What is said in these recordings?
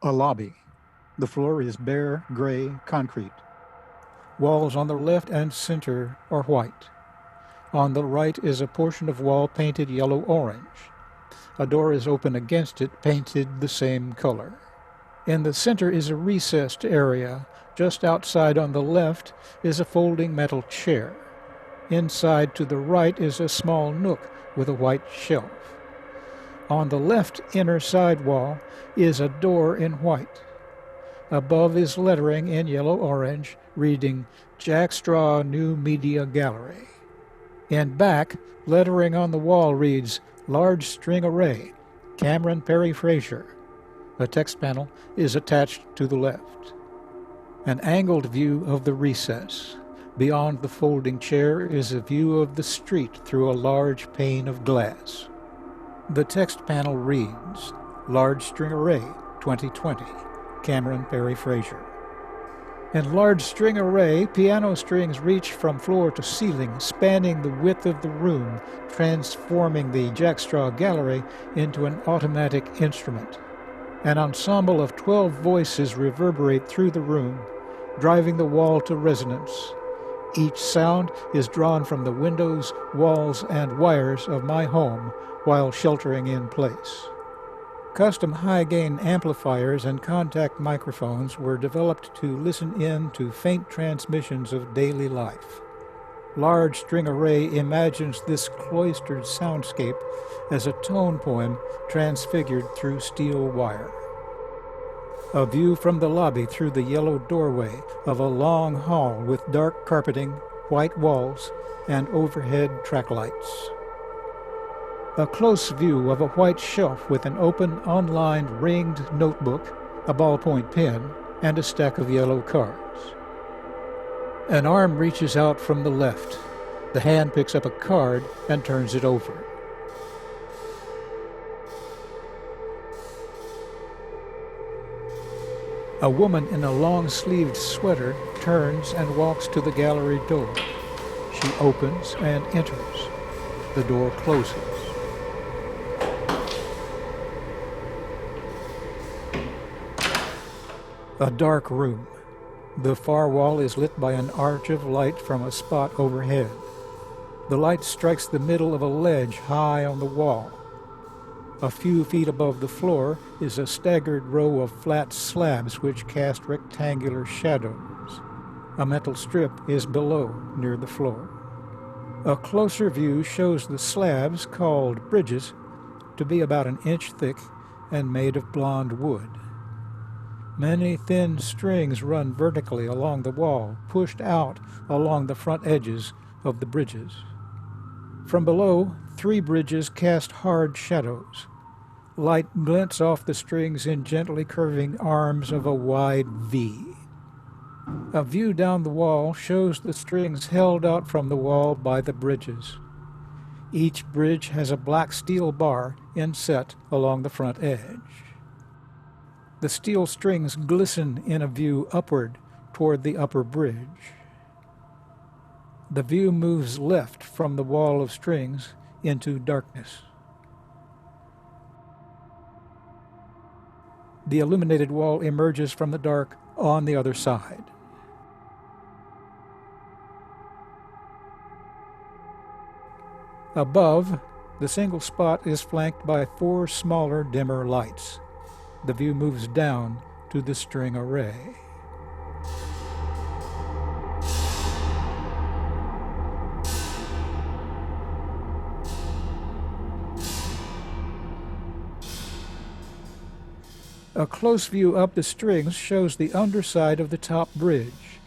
A lobby. The floor is bare, gray concrete. Walls on the left and center are white. On the right is a portion of wall painted yellow-orange. A door is open against it, painted the same color. In the center is a recessed area. Just outside on the left is a folding metal chair. Inside to the right is a small nook with a white shelf. On the left inner side wall is a door in white. Above is lettering in yellow-orange reading Jack Straw New Media Gallery. In back, lettering on the wall reads Large String Array, Cameron Perry Fraser. A text panel is attached to the left. An angled view of the recess. Beyond the folding chair is a view of the street through a large pane of glass. The text panel reads, Large String Array, 2020, Cameron Perry Fraser. In Large String Array, piano strings reach from floor to ceiling, spanning the width of the room, transforming the Jack Straw Gallery into an automatic instrument. An ensemble of 12 voices reverberate through the room, driving the wall to resonance. Each sound is drawn from the windows, walls, and wires of my home while sheltering in place. Custom high-gain amplifiers and contact microphones were developed to listen in to faint transmissions of daily life. Large String Array imagines this cloistered soundscape as a tone poem transfigured through steel wire. A view from the lobby through the yellow doorway of a long hall with dark carpeting, white walls, and overhead track lights. A close view of a white shelf with an open, unlined, ringed notebook, a ballpoint pen, and a stack of yellow cards. An arm reaches out from the left. The hand picks up a card and turns it over. A woman in a long-sleeved sweater turns and walks to the gallery door. She opens and enters. The door closes. A dark room. The far wall is lit by an arch of light from a spot overhead. The light strikes the middle of a ledge high on the wall. A few feet above the floor is a staggered row of flat slabs which cast rectangular shadows. A metal strip is below, near the floor. A closer view shows the slabs, called bridges, to be about an inch thick and made of blond wood. Many thin strings run vertically along the wall, pushed out along the front edges of the bridges. From below, 3 bridges cast hard shadows. Light glints off the strings in gently curving arms of a wide V. A view down the wall shows the strings held out from the wall by the bridges. Each bridge has a black steel bar inset along the front edge. The steel strings glisten in a view upward toward the upper bridge. The view moves left from the wall of strings into darkness. The illuminated wall emerges from the dark on the other side. Above, the single spot is flanked by 4 smaller, dimmer lights. The view moves down to the string array. A close view up the strings shows the underside of the top bridge.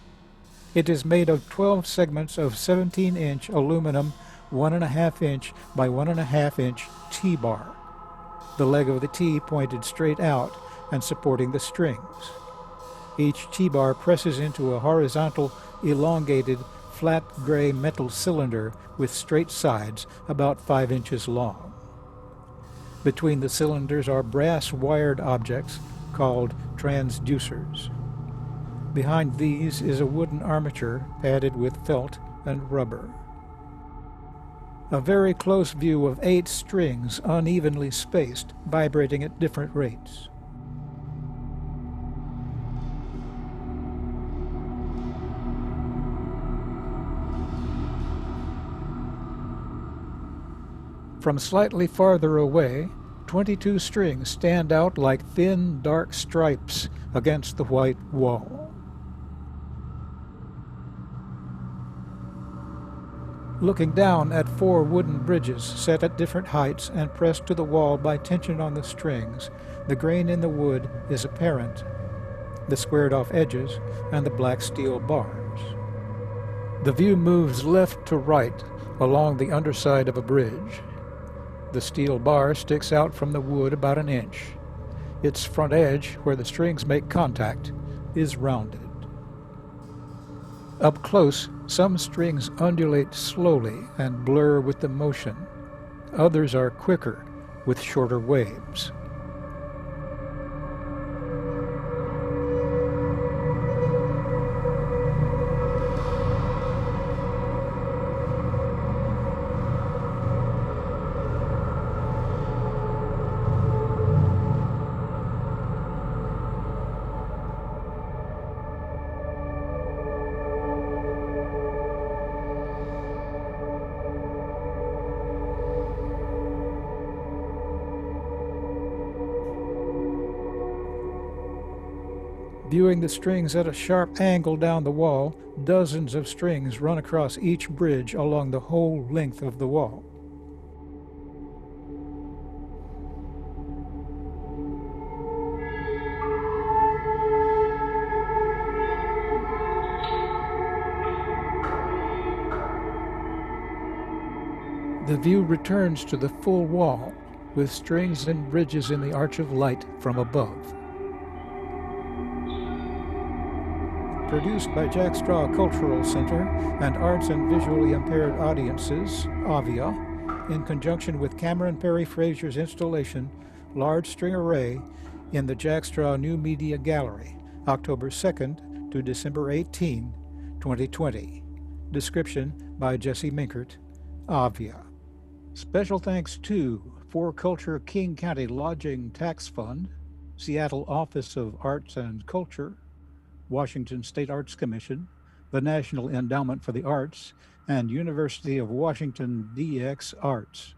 It is made of 12 segments of 17-inch aluminum 1.5-inch by 1.5-inch T-bar. The leg of the T pointed straight out and supporting the strings. Each T-bar presses into a horizontal, elongated, flat gray metal cylinder with straight sides about 5 inches long. Between the cylinders are brass wired objects called transducers. Behind these is a wooden armature padded with felt and rubber. A very close view of 8 strings unevenly spaced, vibrating at different rates. From slightly farther away, 22 strings stand out like thin, dark stripes against the white wall. Looking down at 4 wooden bridges set at different heights and pressed to the wall by tension on the strings, the grain in the wood is apparent, the squared-off edges and the black steel bars. The view moves left to right along the underside of a bridge. The steel bar sticks out from the wood about an inch. Its front edge, where the strings make contact, is rounded. Up close, some strings undulate slowly and blur with the motion. Others are quicker, with shorter waves. Viewing the strings at a sharp angle down the wall, dozens of strings run across each bridge along the whole length of the wall. The view returns to the full wall, with strings and bridges in the arch of light from above. Produced by Jack Straw Cultural Center and Arts and Visually Impaired Audiences, AVIA, in conjunction with Cameron Perry Fraser's installation, Large String Array, in the Jack Straw New Media Gallery, October 2nd to December 18, 2020. Description by Jesse Minkert, AVIA. Special thanks to For Culture King County Lodging Tax Fund, Seattle Office of Arts and Culture, Washington State Arts Commission, the National Endowment for the Arts, and University of Washington DXARTS.